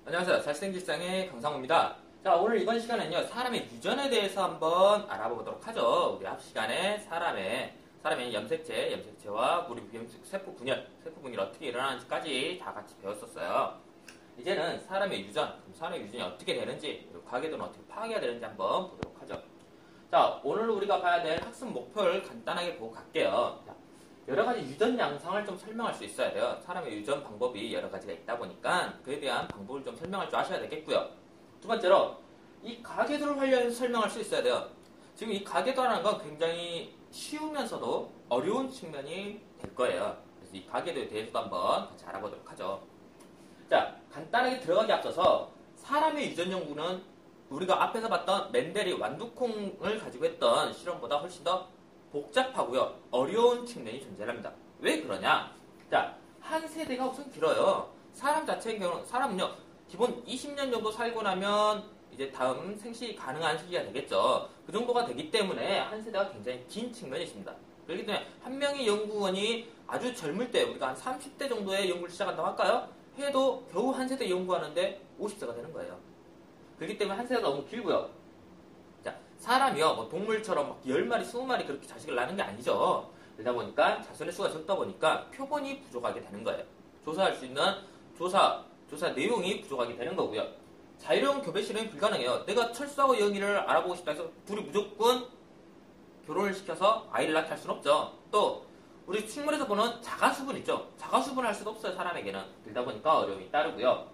안녕하세요. 잘생길상의 강상우입니다. 자, 오늘 이번 시간은요, 사람의 유전에 대해서 한번 알아보도록 하죠. 우리 앞 시간에 사람의 염색체와 우리 세포 분열 어떻게 일어나는지까지 다 같이 배웠었어요. 이제는 사람의 유전이 어떻게 되는지, 그리고 가계도는 어떻게 파악해야 되는지 한번 보도록 하죠. 자, 오늘 우리가 봐야 될 학습 목표를 간단하게 보고 갈게요. 자, 여러 가지 유전 양상을 좀 설명할 수 있어야 돼요. 사람의 유전 방법이 여러 가지가 있다 보니까 그에 대한 방법을 좀 설명할 줄 아셔야 되겠고요. 두 번째로, 이 가계도를 활용해서 설명할 수 있어야 돼요. 지금 이 가계도라는 건 굉장히 쉬우면서도 어려운 측면이 될 거예요. 그래서 이 가계도에 대해서도 한번 같이 알아보도록 하죠. 자, 간단하게 들어가기 앞서서 사람의 유전 연구는 우리가 앞에서 봤던 맨델이 완두콩을 가지고 했던 실험보다 훨씬 더 복잡하고요. 어려운 측면이 존재합니다. 왜 그러냐? 자, 한 세대가 우선 길어요. 사람 자체의 경우는, 사람은요, 기본 20년 정도 살고 나면 이제 다음 생식이 가능한 시기가 되겠죠. 그 정도가 되기 때문에 한 세대가 굉장히 긴 측면이 있습니다. 그렇기 때문에 한 명의 연구원이 아주 젊을 때, 우리가 한 30대 정도의 연구를 시작한다고 할까요? 해도 겨우 한 세대 연구하는데 50세가 되는 거예요. 그렇기 때문에 한 세대가 너무 길고요. 사람이요, 뭐 동물처럼 막 10마리, 20마리 그렇게 자식을 낳는 게 아니죠. 그러다 보니까 자손의 수가 적다 보니까 표본이 부족하게 되는 거예요. 조사할 수 있는 조사 내용이 부족하게 되는 거고요. 자유로운 교배 실험이 불가능해요. 내가 철수하고 영희를 알아보고 싶다 해서 둘이 무조건 결혼을 시켜서 아이를 낳게 할 수는 없죠. 또 우리 식물에서 보는 자가수분 있죠. 자가수분을 할 수도 없어요, 사람에게는. 그러다 보니까 어려움이 따르고요.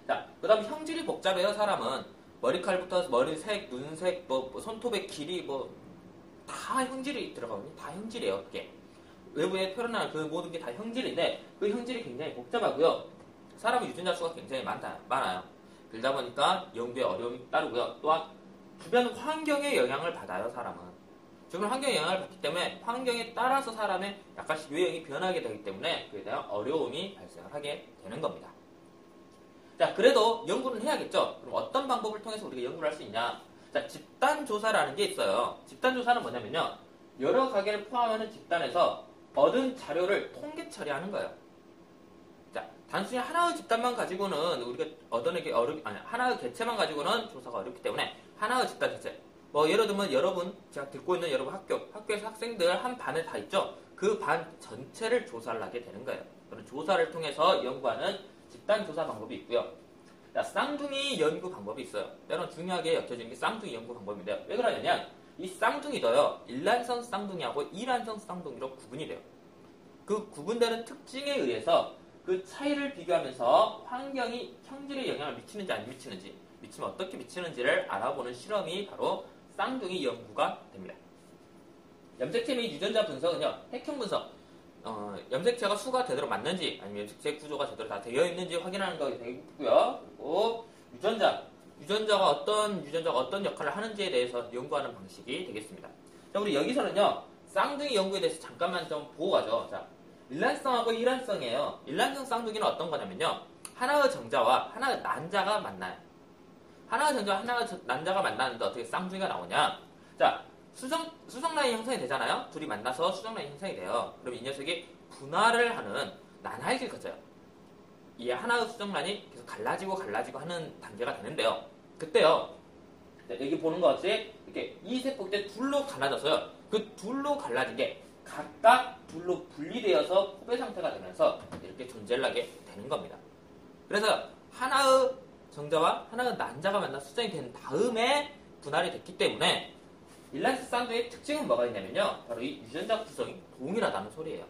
자, 그 다음 형질이 복잡해요, 사람은. 머리칼부터 머리색, 눈색, 손톱의 길이, 다 형질이 들어가거든요. 다 형질이에요, 그게. 외부에 표현하는 그 모든 게 다 형질인데, 그 형질이 굉장히 복잡하고요. 사람의 유전자 수가 굉장히 많아요. 그러다 보니까 연구에 어려움이 따르고요. 또한, 주변 환경의 영향을 받아요, 사람은. 주변 환경의 영향을 받기 때문에, 환경에 따라서 사람의 약간씩 유형이 변하게 되기 때문에, 그에 대한 어려움이 발생을 하게 되는 겁니다. 자, 그래도 연구는 해야겠죠? 그럼 어떤 방법을 통해서 우리가 연구를 할 수 있냐? 자, 집단조사라는 게 있어요. 집단조사는 뭐냐면요, 여러 가게를 포함하는 집단에서 얻은 자료를 통계 처리하는 거예요. 자, 단순히 하나의 집단만 가지고는 우리가 얻어내기 하나의 개체만 가지고는 조사가 어렵기 때문에 하나의 집단 자체. 예를 들면 여러분, 제가 듣고 있는 여러분 학교에서 학생들 한 반에 다 있죠? 그 반 전체를 조사를 하게 되는 거예요. 그런 조사를 통해서 연구하는 집단조사 방법이 있고요. 자, 쌍둥이 연구 방법이 있어요. 때론 중요하게 엮여지는 게 쌍둥이 연구 방법인데요. 왜 그러냐면 이 쌍둥이도요, 일란성 쌍둥이하고 이란성 쌍둥이로 구분이 돼요. 그 구분되는 특징에 의해서 그 차이를 비교하면서 환경이 형질에 영향을 미치는지 안 미치는지, 미치면 어떻게 미치는지를 알아보는 실험이 바로 쌍둥이 연구가 됩니다. 염색체 및 유전자 분석은요, 핵형 분석, 염색체가 수가 제대로 맞는지, 아니면 염색체 구조가 제대로 다 되어 있는지 확인하는 것이 되겠고요. 그리고 유전자가 어떤 역할을 하는지에 대해서 연구하는 방식이 되겠습니다. 자, 우리 여기서는요, 쌍둥이 연구에 대해서 잠깐만 좀 보고 가죠. 자, 일란성하고 이란성이에요. 일란성 쌍둥이는 어떤 거냐면요, 하나의 정자와 하나의 난자가 만나요. 하나의 정자와 하나의 난자가 만나는데 어떻게 쌍둥이가 나오냐? 자, 수정 라인 형성이 되잖아요. 둘이 만나서 수정 라인 형성이 돼요. 그럼 이 녀석이 분할을 하는 난할기를 거쳐요. 이 하나의 수정 라인이 계속 갈라지고 하는 단계가 되는데요. 그때요, 여기 보는 것 같이 이렇게 이 세포 때 둘로 갈라져서요. 그 둘로 갈라진 게 각각 둘로 분리되어서 포배 상태가 되면서 이렇게 존재를 하게 되는 겁니다. 그래서 하나의 정자와 하나의 난자가 만나 수정이 된 다음에 분할이 됐기 때문에 일란성 쌍둥이의 특징은 뭐가 있냐면요, 바로 이 유전자 구성이 동일하다는 소리예요.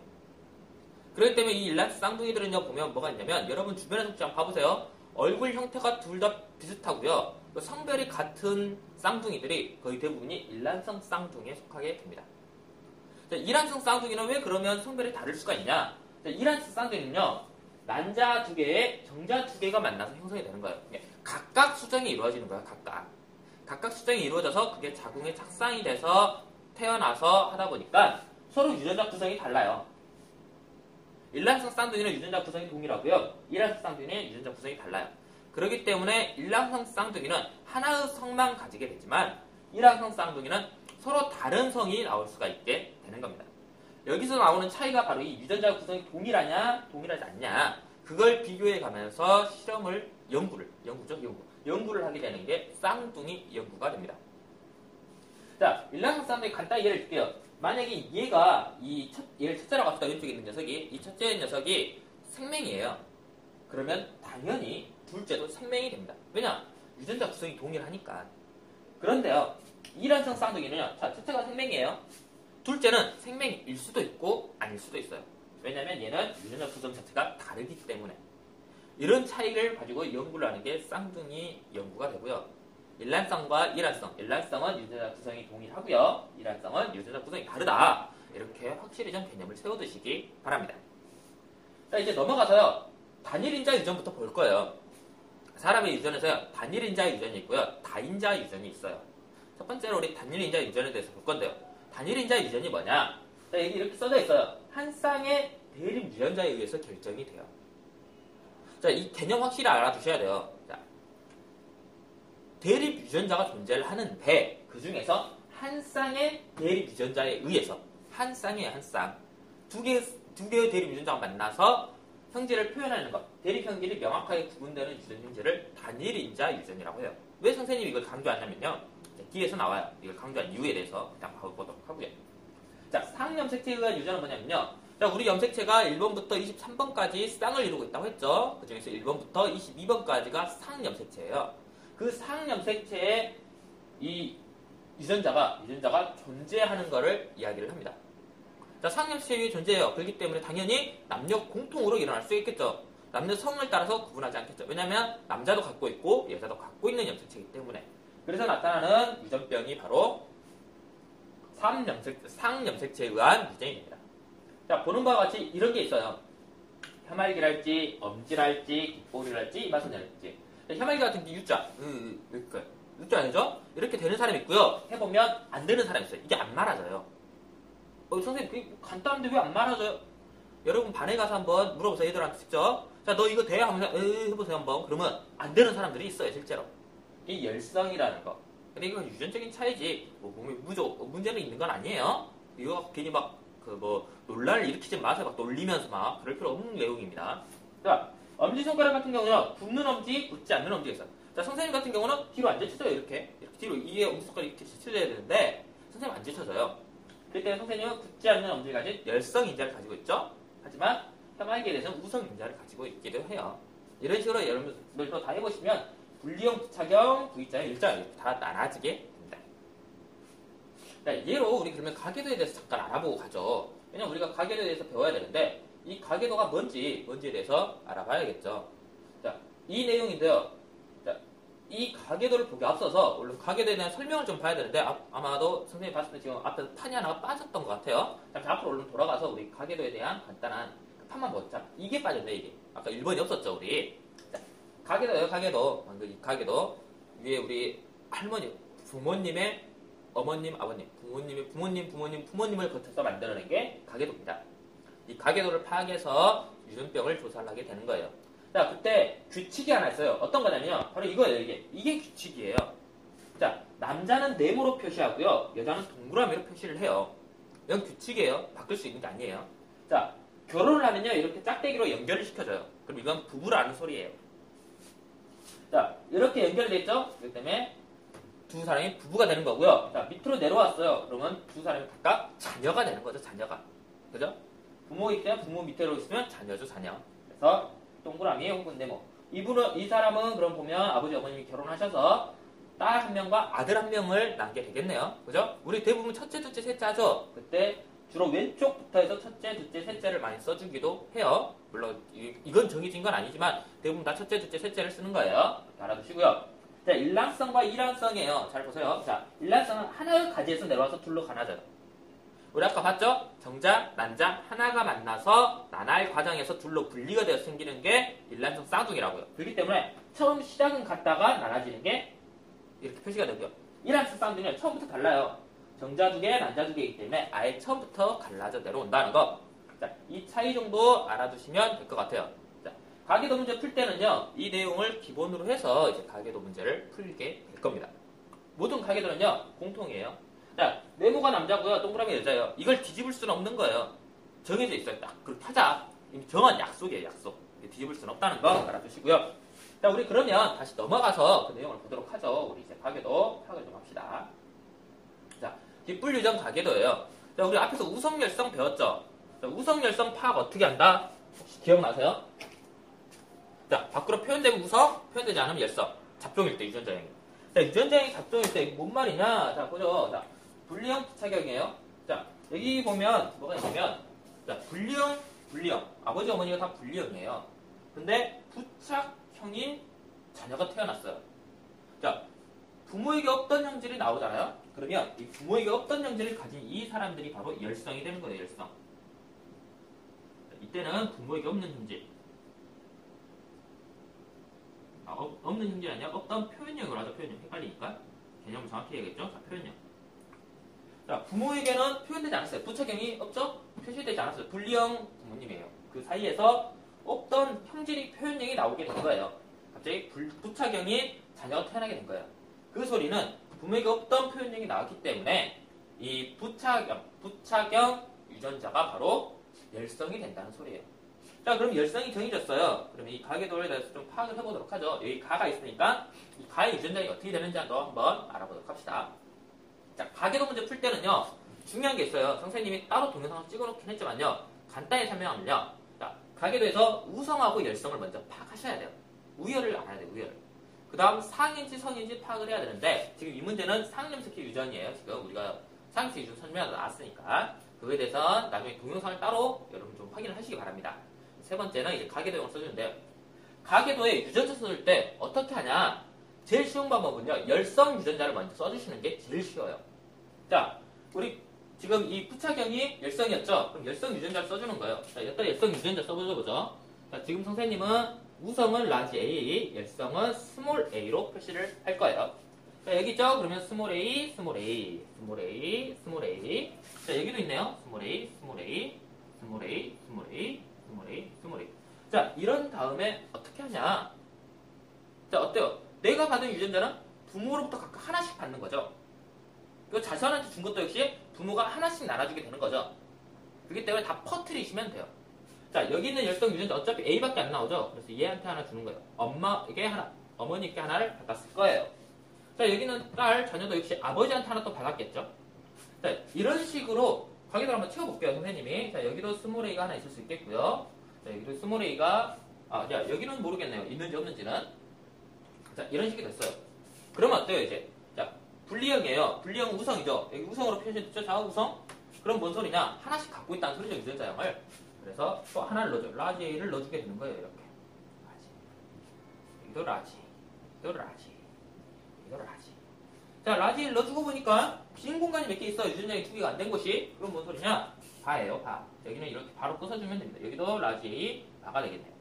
그렇기 때문에 이 일란성 쌍둥이들은요, 보면 뭐가 있냐면, 여러분 주변에서 한번 봐보세요. 얼굴 형태가 둘 다 비슷하고요, 성별이 같은 쌍둥이들이 거의 대부분이 일란성 쌍둥이에 속하게 됩니다. 자, 이란성 쌍둥이는 왜 그러면 성별이 다를 수가 있냐? 자, 이란성 쌍둥이는요, 난자 두 개에 정자 두 개가 만나서 형성이 되는 거예요. 각각 수정이 이루어지는 거예요. 각각 수정이 이루어져서 그게 자궁에 착상이 돼서 태어나서 하다 보니까 서로 유전자 구성이 달라요. 일란성 쌍둥이는 유전자 구성이 동일하고요, 이란성 쌍둥이는 유전자 구성이 달라요. 그렇기 때문에 일란성 쌍둥이는 하나의 성만 가지게 되지만 이란성 쌍둥이는 서로 다른 성이 나올 수가 있게 되는 겁니다. 여기서 나오는 차이가 바로 이 유전자 구성이 동일하냐 동일하지 않냐, 그걸 비교해 가면서 연구를 하게 되는 게 쌍둥이 연구가 됩니다. 자, 일란성 쌍둥이 간단히 예를 들게요. 만약에 얘가 얘를 첫째라고 합시다. 왼쪽에 있는 녀석이. 이 첫째 녀석이 생명이에요. 그러면 당연히 둘째도 생명이 됩니다. 왜냐? 유전자 구성이 동일하니까. 그런데요, 이란성 쌍둥이는요, 자, 첫째가 생명이에요. 둘째는 생명일 수도 있고 아닐 수도 있어요. 왜냐면 얘는 유전자 구성 자체가 다르기 때문에. 이런 차이를 가지고 연구를 하는 게 쌍둥이 연구가 되고요. 일란성과 이란성. 일란성은 유전자 구성이 동일하고요. 이란성은 유전자 구성이 다르다. 이렇게 확실히 좀 개념을 세워두시기 바랍니다. 자, 이제 넘어가서요. 단일인자 유전부터 볼 거예요. 사람의 유전에서요. 단일인자 유전이 있고요. 다인자 유전이 있어요. 첫 번째로 우리 단일인자 유전에 대해서 볼 건데요. 단일인자 유전이 뭐냐? 자, 여기 이렇게 써져 있어요. 한 쌍의 대립 유전자에 의해서 결정이 돼요. 자, 이 개념 확실히 알아두셔야 돼요. 자, 대립 유전자가 존재를 하는데 그 중에서 한 쌍의 대립 유전자에 의해서 한 쌍이에요, 한 쌍. 두 개의 대립 유전자가 만나서 형질을 표현하는 것, 대립 형질이 명확하게 구분되는 유전 형질을 단일인자 유전이라고 해요. 왜 선생님이 이걸 강조하냐면요. 뒤에서 나와요. 이걸 강조한 이유에 대해서 일단 봐보도록 하고요. 자, 상염색체에 의한 유전은 뭐냐면요. 자, 우리 염색체가 1번부터 23번까지 쌍을 이루고 있다고 했죠. 그 중에서 1번부터 22번까지가 상염색체예요. 그 상염색체에 이 유전자가 존재하는 것을 이야기를 합니다. 자, 상염색체에 존재해요. 그렇기 때문에 당연히 남녀 공통으로 일어날 수 있겠죠. 남녀 성을 따라서 구분하지 않겠죠. 왜냐하면 남자도 갖고 있고 여자도 갖고 있는 염색체이기 때문에. 그래서 나타나는 유전병이 바로 상염색체에 의한 유전입니다. 자, 보는 바와 같이 이런 게 있어요. 혐알기랄지, 엄지랄지, 깃볼이랄지, 이마선이랄지. 혐알기 같은 게 U자, U자 아니죠? 이렇게 되는 사람이 있고요. 해보면 안 되는 사람이 있어요. 이게 안 말아져요. 선생님, 그게 간단한데 왜 안 말아져요? 여러분 반에 가서 한번 물어보세요. 애들한테 직접. 자, 너 이거 돼? 하면서 해보세요 한번. 그러면 안 되는 사람들이 있어요, 실제로. 이게 열성이라는 거. 근데 이건 유전적인 차이지, 몸에 문제는 있는 건 아니에요. 이거 괜히 논란을 일으키지 마세요. 막 놀리면서 막 그럴 필요 없는 내용입니다. 자, 엄지손가락 같은 경우는 붙는 엄지, 붙지 않는 엄지가 있어요. 자, 선생님 같은 경우는 뒤로 안 제쳐져요. 이렇게 뒤로 이게 엄지손가락이 이렇게 제쳐져야 되는데 선생님 안 제쳐져요. 그렇기 때문에 선생님은 붙지 않는 엄지를 가진 열성인자를 가지고 있죠. 하지만 혐알기에 대해서는 우성인자를 가지고 있기도 해요. 이런 식으로 여러분들도 다 해보시면 분리형, 부착형, V자형, 일자형 이렇게 다 나눠지게 됩니다. 자, 예로 우리 그러면 가계도에 대해서 잠깐 알아보고 가죠. 왜냐면 우리가 가계도에 대해서 배워야 되는데 이 가계도가 뭔지에 대해서 알아봐야겠죠. 자, 이 내용인데요. 자, 이 가계도를 보기 앞서서 원래 가계도에 대한 설명을 좀 봐야 되는데 아마도 선생님이 봤을 때 지금 앞에서 판이 하나가 빠졌던 것 같아요. 잠시 앞으로 얼른 돌아가서 우리 가계도에 대한 간단한 판만 보자. 이게 빠졌네, 이게. 아까 1번이 없었죠, 우리. 자, 가계도예요, 가계도. 방금 이 가계도. 위에 우리 할머니, 부모님의 어머님, 아버님, 부모님의 부모님을 거쳐서 만들어낸 게 가계도입니다. 이 가계도를 파악해서 유전병을 조사를 하게 되는 거예요. 자, 그때 규칙이 하나 있어요. 어떤 거냐면요. 바로 이거예요, 이게 규칙이에요. 자, 남자는 네모로 표시하고요. 여자는 동그라미로 표시를 해요. 이건 규칙이에요. 바꿀 수 있는 게 아니에요. 자, 결혼을 하면요. 이렇게 짝대기로 연결을 시켜줘요. 그럼 이건 부부라는 소리예요. 자, 이렇게 연결됐죠? 그렇기 때문에 두 사람이 부부가 되는 거고요. 자, 밑으로 내려왔어요. 그러면 두 사람이 각각 자녀가 되는 거죠, 자녀가. 그죠? 부모이기 때문에 부모 밑으로 있으면 자녀죠, 자녀. 그래서 동그라미 혹은 네모. 이 사람은 그럼 보면 아버지, 어머님이 결혼하셔서 딸 한 명과 아들 한 명을 낳게 되겠네요. 그죠? 우리 대부분 첫째, 둘째, 셋째 하죠? 그때 주로 왼쪽부터 해서 첫째, 둘째, 셋째를 많이 써주기도 해요. 물론 이건 정해진 건 아니지만 대부분 다 첫째, 둘째, 셋째를 쓰는 거예요. 알아두시고요. 자, 일란성과 이란성이에요. 잘 보세요. 자, 일란성은 하나의 가지에서 내려와서 둘로 가나져요. 우리 아까 봤죠? 정자, 난자 하나가 만나서 나날 과정에서 둘로 분리가 되어 생기는 게 일란성 쌍둥이라고요. 그렇기 때문에 처음 시작은 같다가 나눠지는 게 이렇게 표시가 되고요. 이란성 쌍둥이는 처음부터 달라요. 정자 두 개, 난자 두 개이기 때문에 아예 처음부터 갈라져 내려온다는 거. 자, 이 차이 정도 알아두시면 될 것 같아요. 자, 가계도 문제 풀 때는요, 이 내용을 기본으로 해서 이제 가계도 문제를 풀게 될 겁니다. 모든 가계도는요, 공통이에요. 자, 네모가 남자고요, 동그라미 여자예요. 이걸 뒤집을 수는 없는 거예요. 정해져 있어요. 딱 그렇게 하자. 이미 정한 약속이에요, 약속. 뒤집을 수는 없다는 거 알아두시고요. 자, 우리 그러면 다시 넘어가서 그 내용을 보도록 하죠. 우리 이제 가계도 파악을 좀 합시다. 자, 뒷불유전 가계도예요. 자, 우리 앞에서 우성열성 배웠죠? 자, 우성열성 파악 어떻게 한다? 혹시 기억나세요? 자, 밖으로 표현되면 우성, 표현되지 않으면 열성. 잡종일 때 유전자형이. 자, 유전자형이 잡종일 때 뭔 말이냐? 자, 보죠. 자, 분리형 부착형이에요. 자, 여기 보면 뭐가 있냐면, 자, 분리형. 아버지, 어머니가 다 분리형이에요. 근데 부착형인 자녀가 태어났어요. 자, 부모에게 없던 형질이 나오잖아요? 그러면 이 부모에게 없던 형질을 가진 이 사람들이 바로 열성이 되는 거예요, 열성. 이때는 부모에게 없는 형질. 없는 형질이 아니라 없던 표현형으로 하죠, 표현형. 헷갈리니까. 개념을 정확히 해야겠죠? 자, 표현형. 자, 부모에게는 표현되지 않았어요. 부착형이 없죠? 표시되지 않았어요. 분리형 부모님이에요. 그 사이에서 없던 형질이 표현형이 나오게 된 거예요. 갑자기 부착형인 자녀가 태어나게 된 거예요. 그 소리는 부모에게 없던 표현형이 나왔기 때문에 이 부착형 유전자가 바로 열성이 된다는 소리예요. 자, 그럼 열성이 정해졌어요. 그럼 이 가계도에 대해서 좀 파악을 해보도록 하죠. 여기 가가 있으니까 이 가의 유전자가 어떻게 되는지 한번 알아보도록 합시다. 자, 가계도 문제 풀 때는요, 중요한 게 있어요. 선생님이 따로 동영상을 찍어놓긴 했지만요, 간단히 설명하면요, 자, 가계도에서 우성하고 열성을 먼저 파악하셔야 돼요. 우열을 알아야 돼요, 우열. 그 다음 상인지 성인지 파악을 해야 되는데, 지금 이 문제는 상염색계 유전이에요. 지금 우리가 상염색 유전 설명하다 나왔으니까. 그거에 대해서 나중에 동영상을 따로 여러분 좀 확인을 하시기 바랍니다. 세 번째는 이제 가계도형을 써주는데요. 가계도에 유전자 써줄 때 어떻게 하냐? 제일 쉬운 방법은요, 열성 유전자를 먼저 써주시는 게 제일 쉬워요. 자, 우리 지금 이 부착형이 열성이었죠? 그럼 열성 유전자를 써주는 거예요. 자, 여기다 열성 유전자 써보죠. 자, 지금 선생님은 우성은 라지 A, 열성은 스몰 a로 표시를 할 거예요. 자, 여기 있죠? 그러면 스몰 a, 스몰 a, 스몰 a, 스몰 a. 자, 여기도 있네요. 스몰 a, 스몰 a, 스몰 a, 스몰 a, 스몰 a, 스몰 a. 자, 이런 다음에 어떻게 하냐? 자, 어때요? 내가 받은 유전자는 부모로부터 각각 하나씩 받는 거죠. 그 자손한테 준 것도 역시 부모가 하나씩 나눠주게 되는 거죠. 그렇기 때문에 다 퍼뜨리시면 돼요. 자, 여기 있는 열성 유전자 어차피 A밖에 안 나오죠. 그래서 얘한테 하나 주는 거예요. 엄마에게 하나, 어머니께 하나를 받았을 거예요. 자, 여기는 딸, 자녀도 역시 아버지한테 하나 또 받았겠죠. 자, 이런 식으로 가계도를 한번 채워볼게요, 선생님이. 자, 여기도 스몰 A가 하나 있을 수 있겠고요. 자, 여기도 스몰 A가, 야, 여기는 모르겠네요. 있는지 없는지는. 자, 이런 식이 됐어요. 그러면 어때요, 이제? 자, 분리형이에요. 분리형 우성이죠. 여기 우성으로 표시했죠? 좌우성? 그럼 뭔 소리냐? 하나씩 갖고 있다는 소리죠, 유전자형을. 그래서 또 하나를 넣어줘. 라지 A를 넣어주게 되는 거예요, 이렇게. 라지. 여기도 라지. 여기도 라지. 여기도 라지. 자, 라지 A를 넣어주고 보니까 빈 공간이 몇 개 있어요. 유전자형이 두 개가 안 된 곳이. 그럼 뭔 소리냐? 바예요, 바. 여기는 이렇게 바로 부숴주면 됩니다. 여기도 라지 A, 바가 되겠네요.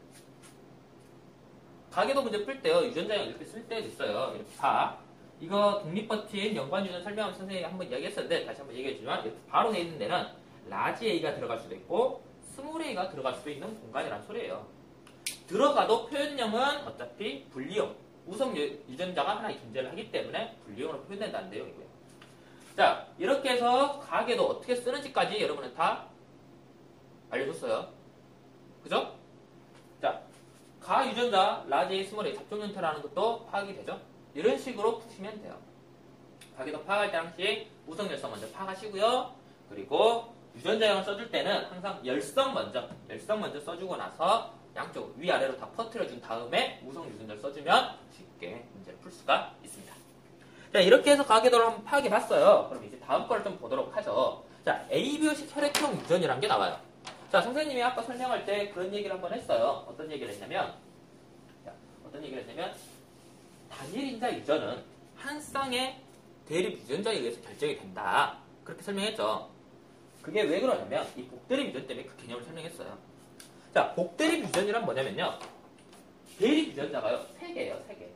가계도 문제 풀 때요, 유전자형 이렇게 쓸 때도 있어요. 이렇게 바. 이거 독립버틴 연관유전 설명하면서 선생님이 한번 이야기했었는데, 다시 한번 얘기해주지만, 이렇게 바로 돼 있는 데는 라지 A가 들어갈 수도 있고, 스몰 A가 들어갈 수도 있는 공간이란 소리예요. 들어가도 표현형은 어차피 분리형, 우성 유전자가 하나 존재를 하기 때문에 분리형으로 표현된다는 내용이고요. 자, 이렇게 해서 가계도 어떻게 쓰는지까지 여러분은 다 알려줬어요. 그죠? 자, 가 유전자, 라지 A, 스몰 A, 잡종 형태라는 것도 파악이 되죠? 이런 식으로 푸시면 돼요. 가계도 파악할 때 당시 우성 열성 먼저 파악하시고요. 그리고 유전자형을 써줄 때는 항상 열성 먼저 써주고 나서 양쪽 위아래로 다 퍼뜨려준 다음에 우성 유전자를 써주면 쉽게 문제를 풀 수가 있습니다. 자, 이렇게 해서 가계도를 한번 파악해봤어요. 그럼 이제 다음 거를 좀 보도록 하죠. 자, ABO식 혈액형 유전이라는 게 나와요. 자, 선생님이 아까 설명할 때 그런 얘기를 한번 했어요. 어떤 얘기를 했냐면, 단일인자 유전은 한 쌍의 대립 유전자에 의해서 결정이 된다. 그렇게 설명했죠. 그게 왜 그러냐면 이 복대립 유전 때문에 그 개념을 설명했어요. 자, 복대립 유전이란 뭐냐면요, 대립 유전자가요 3개예요, 3개.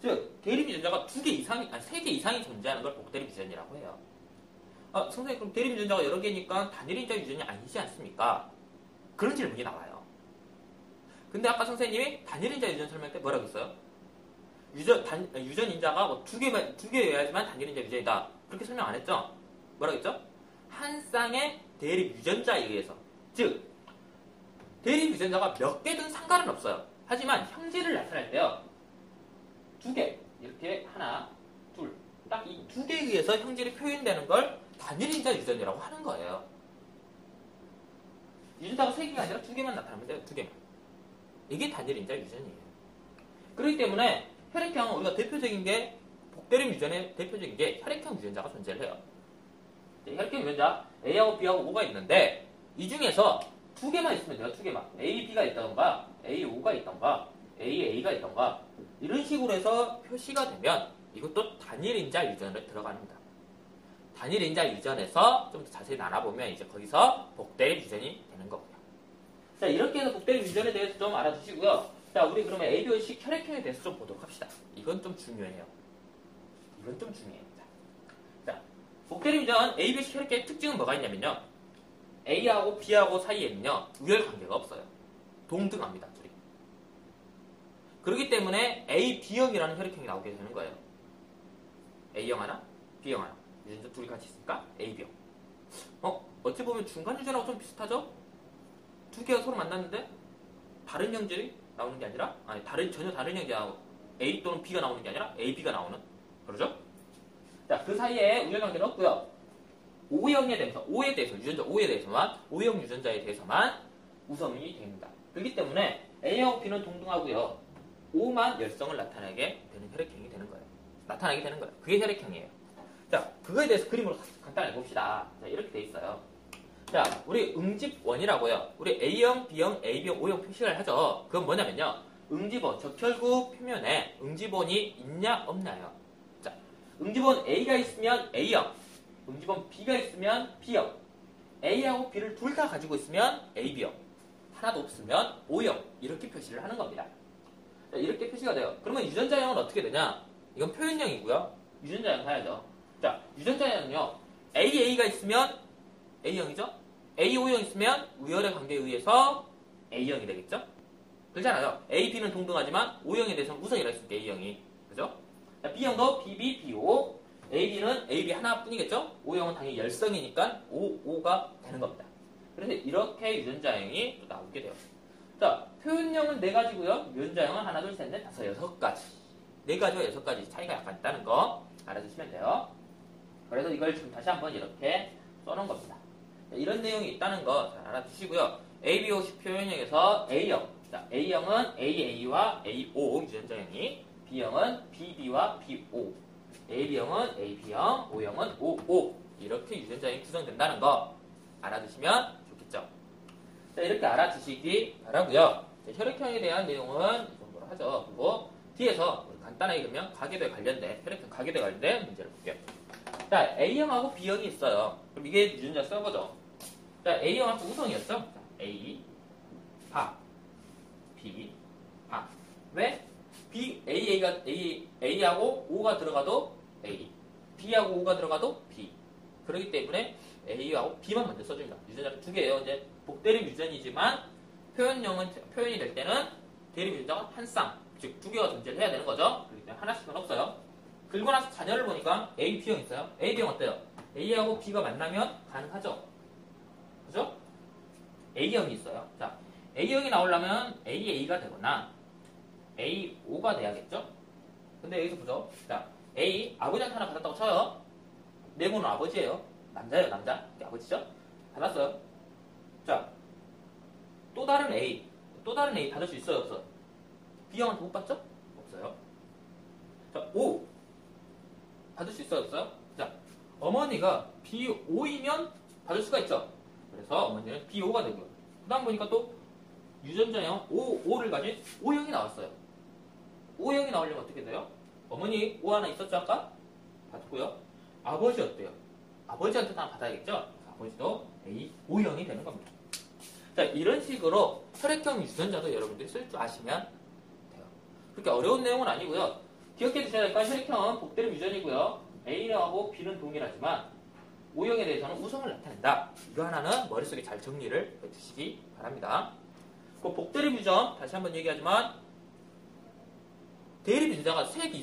즉 대립 유전자가 2개 이상이, 3개 이상이 존재하는 걸 복대립 유전이라고 해요. 선생님, 그럼 대립 유전자가 여러 개니까 단일인자 유전이 아니지 않습니까? 그런 질문이 나와요. 근데 아까 선생님이 단일인자 유전 설명할 때 뭐라고 했어요? 유전 인자가 뭐 2개여야지만 단일인자 유전이다. 그렇게 설명 안 했죠? 뭐라고 했죠? 한 쌍의 대립 유전자에 의해서. 즉, 대립 유전자가 몇 개든 상관은 없어요. 하지만 형질을 나타낼 때요. 두 개, 이렇게 하나, 둘, 딱 이 두 개에 의해서 형질이 표현되는 걸 단일인자 유전이라고 하는 거예요. 유전자가 세 개가 아니라 두 개만 나타나면 돼요. 두 개만. 이게 단일인자 유전이에요. 그렇기 때문에 혈액형, 우리가 대표적인 게 복대립 유전의 대표적인 게 혈액형 유전자가 존재를 해요. 혈액형 유전자 A하고 B하고 O가 있는데 이 중에서 두 개만 있으면 돼요. 두 개만. A, B가 있다던가 A, O가 있던가 A, A가 있던가 이런 식으로 해서 표시가 되면 이것도 단일인자 유전에 들어갑니다. 단일인자 유전에서 좀 더 자세히 나눠보면 이제 거기서 복대립 유전이 되는 거고요. 자, 이렇게 해서 복대립 유전에 대해서 좀 알아두시고요. 자, 우리 그러면 ABO식 혈액형에 대해서 좀 보도록 합시다. 이건 좀 중요해요. 이건 좀 중요해요. 자, 복대립 유전 ABO식 혈액형의 특징은 뭐가 있냐면요. A하고 B하고 사이에는요, 우열 관계가 없어요. 동등합니다, 둘이. 그렇기 때문에 A, B형이라는 혈액형이 나오게 되는 거예요. A형 하나, B형 하나. 유전자 둘이 같이 있으니까 A, B형. 어찌 보면 중간 유전하고 좀 비슷하죠? 두 개가 서로 만났는데 다른 형질이 나오는 게 아니라 전혀 다른 형질이 나오고 A 또는 B가 나오는 게 아니라 A, B가 나오는 그러죠? 자, 그 사이에 우열 관계는 없고요. O형에 대해서, 유전자 O에 대해서만, O형 유전자에 대해서만 우선이 됩니다. 그렇기 때문에 A하고 B는 동등하고요. O만 열성을 나타나게 되는 혈액형이 되는 거예요. 나타나게 되는 거예요. 그게 혈액형이에요. 자, 그거에 대해서 그림으로 간단하게 봅시다. 자, 이렇게 돼 있어요. 자, 우리 응집원이라고요. 우리 A형, B형, AB형, O형 표시를 하죠. 그건 뭐냐면요. 응집원, 적혈구 표면에 응집원이 있냐, 없나요? 자, 응집원 A가 있으면 A형, 응집원 B가 있으면 B형, A하고 B를 둘 다 가지고 있으면 AB형, 하나도 없으면 O형, 이렇게 표시를 하는 겁니다. 자, 이렇게 표시가 돼요. 그러면 유전자형은 어떻게 되냐? 이건 표현형이고요. 유전자형 봐야죠. 자, 유전자형은요. AA가 있으면 A형이죠? AO형 있으면 우열의 관계에 의해서 A형이 되겠죠? 그렇잖아요. A, B는 동등하지만 O형에 대해서는 우선이라 했으니까 A형이. 그죠? 자, B형도 BB, BO. AB는 AB 하나뿐이겠죠? O형은 당연히 열성이니까 O가 되는 겁니다. 그래서 이렇게 유전자형이 또 나오게 돼요. 자, 표현형은 4가지고요. 유전자형은 하나, 둘, 셋, 넷, 다섯, 6가지. 4가지와 6가지 차이가 약간 있다는 거 알아두시면 돼요. 그래서 이걸 지금 다시 한번 이렇게 써놓은 겁니다. 자, 이런 내용이 있다는 거 잘 알아두시고요. ABO식 표현형에서 A형. 자, A형은 AA와 AO 유전자형이, B형은 BB와 BO, AB형은 AB형, O형은 OO. 이렇게 유전자형이 구성된다는 거 알아두시면 좋겠죠. 자, 이렇게 알아두시기 바라고요. 혈액형에 대한 내용은 이 정도로 하죠. 그리고 뒤에서 간단하게 그러면 가계도에 관련된, 혈액형 가계도에 관련된 문제를 볼게요. 자, A형하고 B형이 있어요. 그럼 이게 유전자 써보죠. 자, A형하고 우성이었죠? 자, A, 바, B, 바. 왜? B, A하고 O가 들어가도 A, B하고 O가 들어가도 B. 그렇기 때문에 A하고 B만 먼저 써줍니다. 유전자가 두 개예요. 이제 복대립 유전이지만 표현이 될 때는 대립 유전자가 한 쌍, 즉 두 개가 존재를 해야 되는 거죠. 그렇기 때문에 하나씩은 없어요. 그리고 나서 자녀를 보니까 A, B형 있어요. A, B형 어때요? A하고 B가 만나면 가능하죠? 그죠? A형이 있어요. 자, A형이 나오려면 AA가 되거나 AO가 돼야겠죠? 근데 여기서 보죠. 자, A, 아버지한테 하나 받았다고 쳐요. 내고는 아버지예요. 남자예요, 남자. 아버지죠? 받았어요. 자, 또 다른 A 받을 수 있어요, 없어요? B형한테 못 받죠? 없어요. 자, O 받을 수 있어요, 없어요? 자, 어머니가 BO이면 받을 수가 있죠. 그래서 어머니는 BO가 되고요. 그 다음 보니까 또 유전자형 O를 가진 O형이 나왔어요. O형이 나오려면 어떻게 돼요? 어머니 O 하나 있었죠, 아까? 받고요. 아버지 어때요? 아버지한테도 하나 받아야겠죠? 아버지도 O형이 되는 겁니다. 자, 이런 식으로 혈액형 유전자도 여러분들이 쓸 줄 아시면 돼요. 그렇게 어려운 내용은 아니고요. 기억해 두셔야 될 건 혈액형은 복대립 유전이고요. A형하고 B는 동일하지만 O형에 대해서는 우성을 나타낸다. 이거 하나는 머릿속에 잘 정리를 해두시기 바랍니다. 그 복대립 유전 다시 한번 얘기하지만 대립 유전자가 셋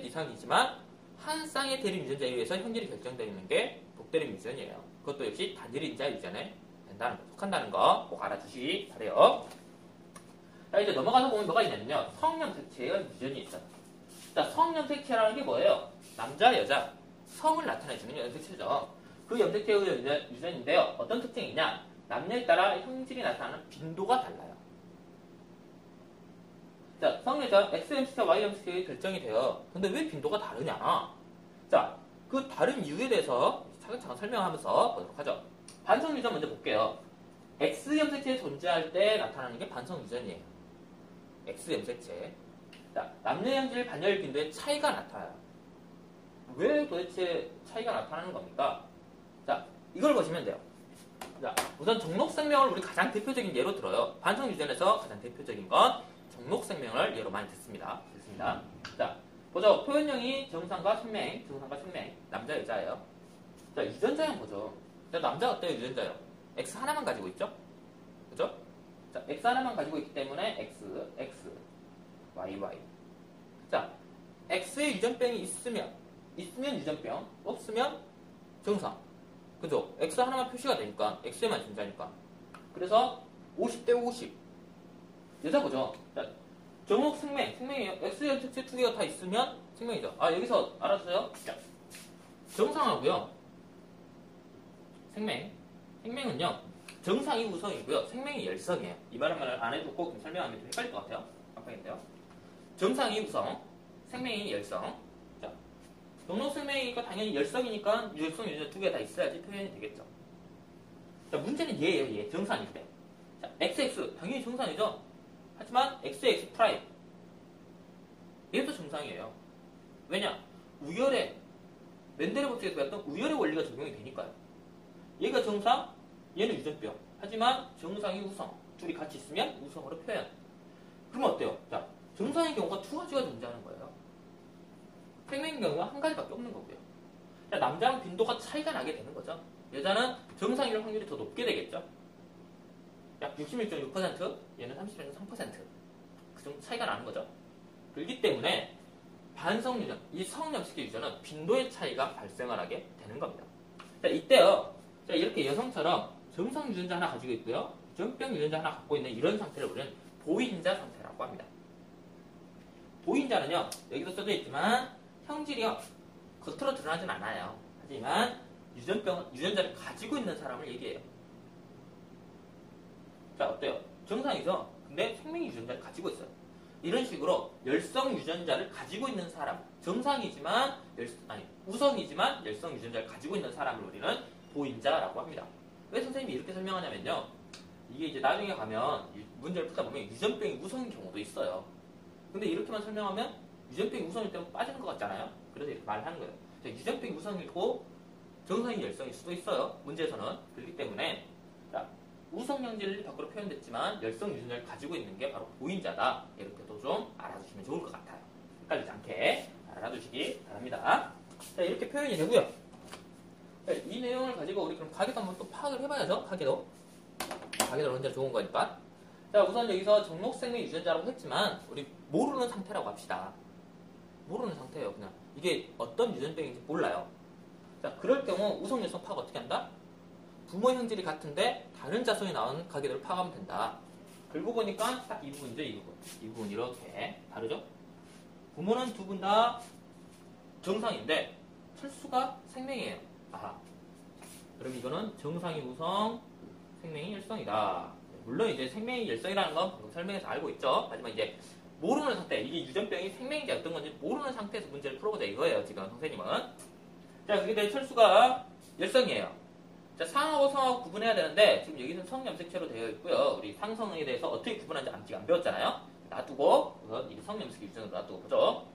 이상이지만 한 쌍의 대립 유전자에 의해서 형질이 결정되어 있는 게 복대립 유전이에요. 그것도 역시 단일인자 유전에 된다는 거, 속한다는 거 꼭 알아주시기 바래요. 자, 이제 넘어가서 보면 뭐가 있냐면요. 성염색체의 유전이 있어요. 자, 성염색체라는 게 뭐예요? 남자, 여자, 성을 나타내주는 염색체죠. 그 염색체의 유전인데요. 어떤 특징이 있냐? 남녀에 따라 형질이 나타나는 빈도가 달라요. 자, 성유전 X염색체, Y염색체가 결정이 돼요. 근데 왜 빈도가 다르냐? 자, 그 다른 이유에 대해서 차근차근 설명하면서 보도록 하죠. 반성유전 먼저 볼게요. X염색체 존재할 때 나타나는 게 반성유전이에요. X염색체. 자, 남녀 형질 반열 빈도에 차이가 나타나요. 왜 도대체 차이가 나타나는 겁니까? 자, 이걸 보시면 돼요. 자, 우선 종록생명을 우리 가장 대표적인 예로 들어요. 반성유전에서 가장 대표적인 건 종록생명을 예로 많이 듣습니다. 자, 보죠. 표현형이 정상과 선명, 남자, 여자예요. 자, 유전자형 보죠. 자, 남자 어때요? 유전자형. X 하나만 가지고 있죠? 그죠? 자, X 하나만 가지고 있기 때문에 X, Y. 자, X의 유전병이 있으면 유전병, 없으면 정상. 그죠? X 하나만 표시가 되니까, X에만 존재하니까. 그래서 50대 50. 여자 보죠. 자, 정목 생명이에요. X염색체 두 개가 다 있으면 생명이죠. 아, 여기서 알아서요. 자, 정상하고요. 생명은요. 정상이 우성이고요. 생명이 열성이에요. 이 말은 안 해도 꼭 설명하면 좀 헷갈릴 것 같아요. 깜빡인데요. 정상이 우성, 생명이 열성. 자, 정록 생명이니까 당연히 열성이니까 열성, 유전 두 개 다 있어야지 표현이 되겠죠. 자, 문제는 얘예요. 얘. 정상일 때. 자, XX 당연히 정상이죠. 하지만 XX 프라임 얘도 정상이에요. 왜냐? 우열의 멘데레보트에서 배웠던 우열의 원리가 적용이 되니까요. 얘가 정상, 얘는 유전병. 하지만 정상이 우성. 둘이 같이 있으면 우성으로 표현. 그러면 어때요? 자, 정상의 경우가 두 가지가 존재하는 거예요. 생명의 경우가 한 가지밖에 없는 거고요. 자, 남자랑 빈도가 차이가 나게 되는 거죠. 여자는 정상일 확률이 더 높게 되겠죠. 약 61.6%, 얘는 31.3%. 그 정도 차이가 나는 거죠. 그렇기 때문에 반성유전, 이 성염색체 유전은 빈도의 차이가 발생을 하게 되는 겁니다. 자, 이때요. 자, 이렇게 여성처럼 정상 유전자 하나 가지고 있고요. 유전병 유전자 하나 갖고 있는 이런 상태를 우리는 보인자 상태라고 합니다. 보인자는요, 여기도 써져 있지만 형질이요, 겉으로 드러나진 않아요. 하지만 유전자를 가지고 있는 사람을 얘기해요. 자, 어때요? 정상이죠? 근데 생명이 유전자를 가지고 있어요. 이런 식으로 열성 유전자를 가지고 있는 사람, 정상이지만 우성이지만 열성 유전자를 가지고 있는 사람을 우리는 보인자라고 합니다. 왜 선생님이 이렇게 설명하냐면요. 이게 이제 나중에 가면 문제를 풀다 보면 유전병이 우성인 경우도 있어요. 근데 이렇게만 설명하면 유전병이 우성일 때는 빠지는 것 같잖아요. 그래서 이렇게 말하는 거예요. 자, 유전병이 우성이고 정상이 열성일 수도 있어요. 문제에서는. 그렇기 때문에 자, 우성형질이 밖으로 표현됐지만 열성 유전자를 가지고 있는 게 바로 보인자다. 이렇게도 좀 알아두시면 좋을 것 같아요. 헷갈리지 않게 알아두시기 바랍니다. 자, 이렇게 표현이 되고요. 자, 이 내용을 가지고 우리 그럼 가계도 한번 또 파악을 해봐야죠. 가계도 언제 좋은 거니까. 자, 우선 여기서 정록생명 유전자라고 했지만 우리 모르는 상태라고 합시다. 모르는 상태예요. 그냥 이게 어떤 유전병인지 몰라요. 자, 그럴 경우 우성 열성 파악 어떻게 한다? 부모 형질이 같은데 다른 자손이 나온 가계들을 파악하면 된다. 긁고 보니까 딱 이 부분이죠. 이 부분 이렇게 다르죠? 부모는 두 분 다 정상인데 철수가 생명이에요. 아하. 그럼 이거는 정상이 우성, 생명이 열성이다. 물론 이제 생명이 열성이라는 건 방금 설명해서 알고 있죠. 하지만 이제 모르는 상태, 이게 유전병이 생명인지 어떤 건지 모르는 상태에서 문제를 풀어보자 이거예요. 지금 선생님은. 자, 그게 내 철수가 열성이에요. 자, 상하고 성하고 구분해야 되는데 지금 여기는 성염색체로 되어 있고요. 우리 상성에 대해서 어떻게 구분하는지 아직 안 배웠잖아요. 놔두고 우선 이 성염색 유전으로 놔두고 보죠.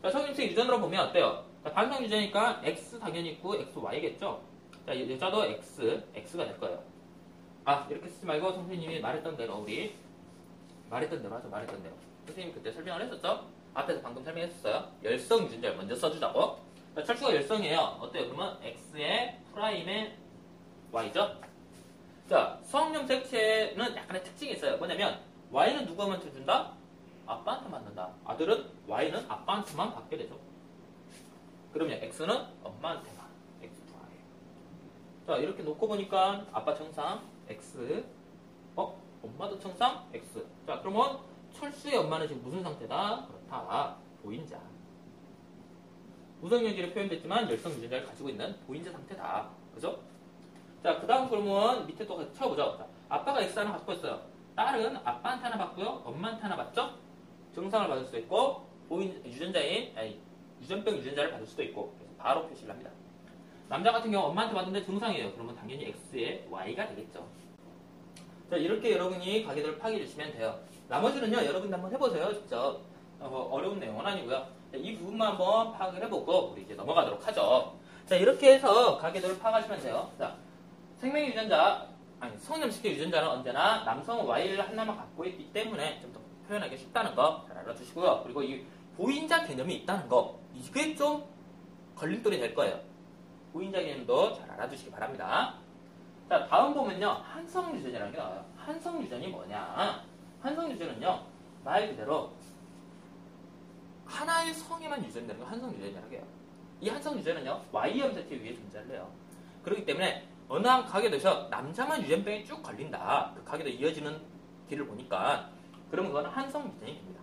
자, 성염색 유전으로 보면 어때요? 자, 반성 유전이니까 X 당연히 있고 XY겠죠? 자, 여자도 X가 될 거예요. 아, 이렇게 쓰지 말고 선생님이 말했던 대로 말했던 대로. 선생님이 그때 설명을 했었죠? 앞에서 방금 설명했었어요. 열성 유전자를 먼저 써주자고. 자, 철수가 열성이에요. 어때요? 그러면 X의 프라임의 Y죠? 자, 성염색체는 약간의 특징이 있어요. 뭐냐면 Y는 누구한테 준다? 아빠한테 맞는다. 아들은 Y는 아빠한테만 받게 되죠. 그러면 X는 엄마한테만. X 프라임. 자, 이렇게 놓고 보니까 아빠 정상, X. 엄마도 청상 X. 자, 그러면 철수의 엄마는 지금 무슨 상태다? 그렇다. 보인자. 무성유전자로 표현됐지만 열성 유전자를 가지고 있는 보인자 상태다. 그죠? 자, 그 다음 그러면 밑에 또 쳐보죠. 자, 아빠가 X 하나 갖고 있어요. 딸은 아빠한테 하나 받고요. 엄마한테 하나 받죠? 증상을 받을 수도 있고, 유전병 유전자를 받을 수도 있고, 그래서 바로 표시를 합니다. 남자 같은 경우 엄마한테 받는데 증상이에요. 그러면 당연히 X에 Y가 되겠죠. 자, 이렇게 여러분이 가계도를 파악해 주시면 돼요. 나머지는요, 여러분도 한번 해보세요. 직접. 어려운 내용은 아니고요. 자, 이 부분만 한번 파악을 해보고, 우리 이제 넘어가도록 하죠. 자, 이렇게 해서 가계도를 파악하시면 돼요. 자, 생명 유전자, 성염식계 유전자는 언제나 남성 Y를 하나만 갖고 있기 때문에 좀 더 표현하기 쉽다는 거 잘 알아두시고요. 그리고 이 보인자 개념이 있다는 거, 이게 좀 걸림돌이 될 거예요. 보인자 개념도 잘 알아두시기 바랍니다. 자, 다음 보면요. 한성유전이라는 게 나와요. 한성유전이 뭐냐? 한성유전은요, 말 그대로 하나의 성에만 유전되는 걸 한성유전이라고 해요. 이 한성유전은요, Y염색체 위에 존재를 해요. 그렇기 때문에 어느 한 가게도에서 남자만 유전병이 쭉 걸린다. 그 가게도 이어지는 길을 보니까 그러면 그건 한성유전이 됩니다.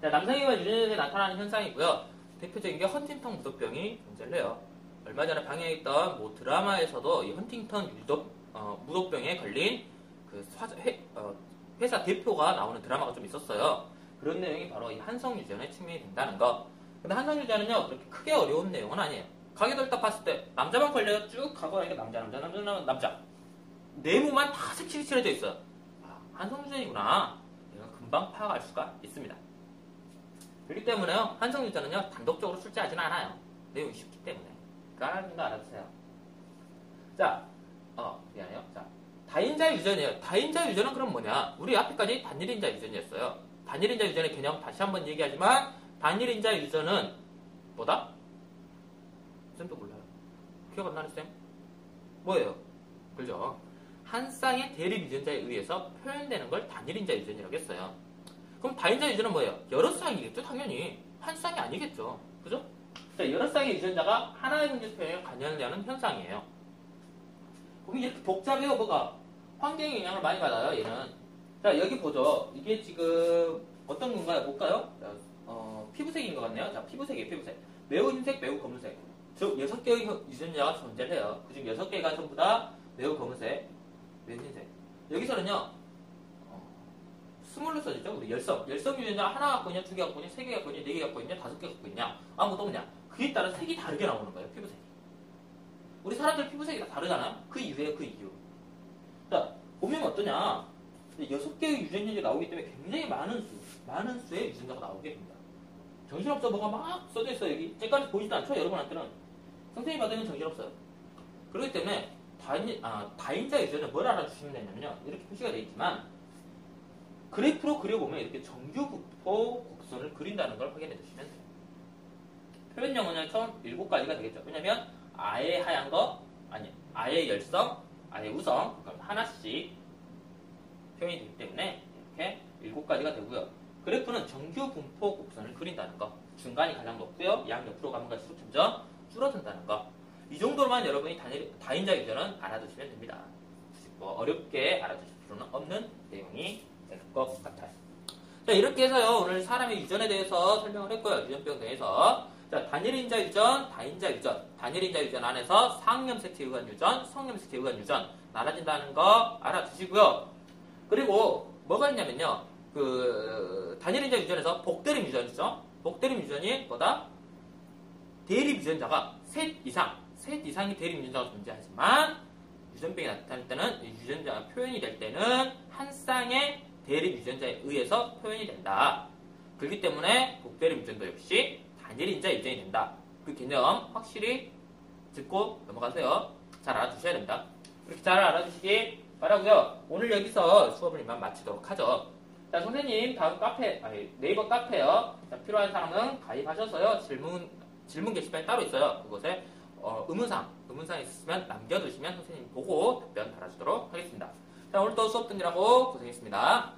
자, 남성에만 유전자에 나타나는 현상이고요. 대표적인 게 헌팅턴 무독병이 존재를 해요. 얼마 전에 방영했던 뭐 드라마에서도 이 헌팅턴 무독병에 걸린 그 회사 대표가 나오는 드라마가 좀 있었어요. 그런 내용이 바로 이 한성유전에 측면이 된다는 거. 근데 한성유전은요, 그렇게 크게 어려운 내용은 아니에요. 가게들 딱 봤을 때 남자만 걸려서 쭉 가고 나니까 남자. 네모만 다 색칠이 칠해져 있어요. 아, 한성유전이구나. 이건 금방 파악할 수가 있습니다. 그렇기 때문에요, 한성유전은요, 단독적으로 출제하지는 않아요. 내용이 쉽기 때문에. 그러니까 알아두세요. 자, 미안해요. 자, 다인자 유전이에요. 다인자 유전은 그럼 뭐냐? 우리 앞에까지 단일인자 유전이었어요. 단일인자 유전의 개념 다시 한번 얘기하지만, 단일인자 유전은 뭐다? 쌤도 몰라요. 기억 안 나는 쌤? 뭐예요? 그죠? 한 쌍의 대립 유전자에 의해서 표현되는 걸 단일인자 유전이라고 했어요. 그럼 다인자 유전은 뭐예요? 여러 쌍이겠죠, 당연히. 한 쌍이 아니겠죠. 그죠? 자, 여러 쌍의 유전자가 하나의 문제 표현에 관여하는 현상이에요. 그럼 이렇게 복잡해요, 뭐가? 환경의 영향을 많이 받아요, 얘는. 자, 여기 보죠. 이게 지금 어떤 건가요? 볼까요? 자, 피부색인 것 같네요. 자, 피부색이에요, 피부색. 매우 흰색, 매우 검은색. 즉, 6개의 유전자가 존재를 해요. 그중 6개가 전부 다 매우 검은색, 매우 흰색. 여기서는요, 스몰로 써지죠? 우리 열성 유전자 하나 갖고 있냐, 2개 갖고 있냐, 3개 갖고 있냐, 4개 갖고 있냐, 5개 갖고 있냐, 아무것도 없냐. 그에 따라 색이 다르게 나오는 거예요, 피부색이. 우리 사람들 피부색이 다 다르잖아요? 그 이유예요, 그 이유. 자, 보면 어떠냐? 6개의 유전자가 나오기 때문에 굉장히 많은 수의 유전자가 나오게 됩니다. 정신없어, 뭐가 막 써져 있어요, 여기. 째까지 보이지도 않죠, 여러분한테는. 선생님이 받으면 정신없어요. 그렇기 때문에, 다인자 유전자 뭘 알아주시면 되냐면요. 이렇게 표시가 되어 있지만, 그래프로 그려보면 이렇게 정규분포 곡선을 그린다는 걸 확인해 주시면 돼요. 표현영어는 총 7가지가 되겠죠. 왜냐면, 아예 하얀 거, 아예 열성, 아예 우성, 그럼 하나씩 표현이 되기 때문에 이렇게 7가지가 되고요. 그래프는 정규 분포 곡선을 그린다는 거. 중간이 가장 높고요. 양 옆으로 가면 갈수록 점점 줄어든다는 거. 이 정도로만 여러분이 다인자 유전은 알아두시면 됩니다. 뭐 어렵게 알아두실 필요는 없는 내용이 될 것 같아요. 자, 이렇게 해서요. 오늘 사람의 유전에 대해서 설명을 했고요. 유전병에 대해서. 자, 단일인자 유전, 다인자 유전. 단일인자 유전 안에서 상염색체 의관 유전, 성염색체 의관 유전 나눠진다는 거 알아두시고요. 그리고 뭐가 있냐면요. 단일인자 유전에서 복대립 유전이죠. 복대립 유전이 뭐다? 대립 유전자가 셋 이상의 대립 유전자가 존재하지만 유전병이 나타날 때는 유전자가 표현이 될 때는 한 쌍의 대립 유전자에 의해서 표현이 된다. 그렇기 때문에 복대립 유전도 역시 단일인자 유전이 된다. 그 개념 확실히 듣고 넘어가세요. 잘 알아두셔야 됩니다. 그렇게 잘 알아두시기 바라고요. 오늘 여기서 수업을 이만 마치도록 하죠. 자, 선생님 다음 네이버 카페요. 자, 필요한 사람은 가입하셔서요. 질문 게시판이 따로 있어요. 그곳에 의문사항 있으면 남겨두시면 선생님 보고 답변 달아주도록 하겠습니다. 자, 오늘도 수업 듣느라고 고생했습니다.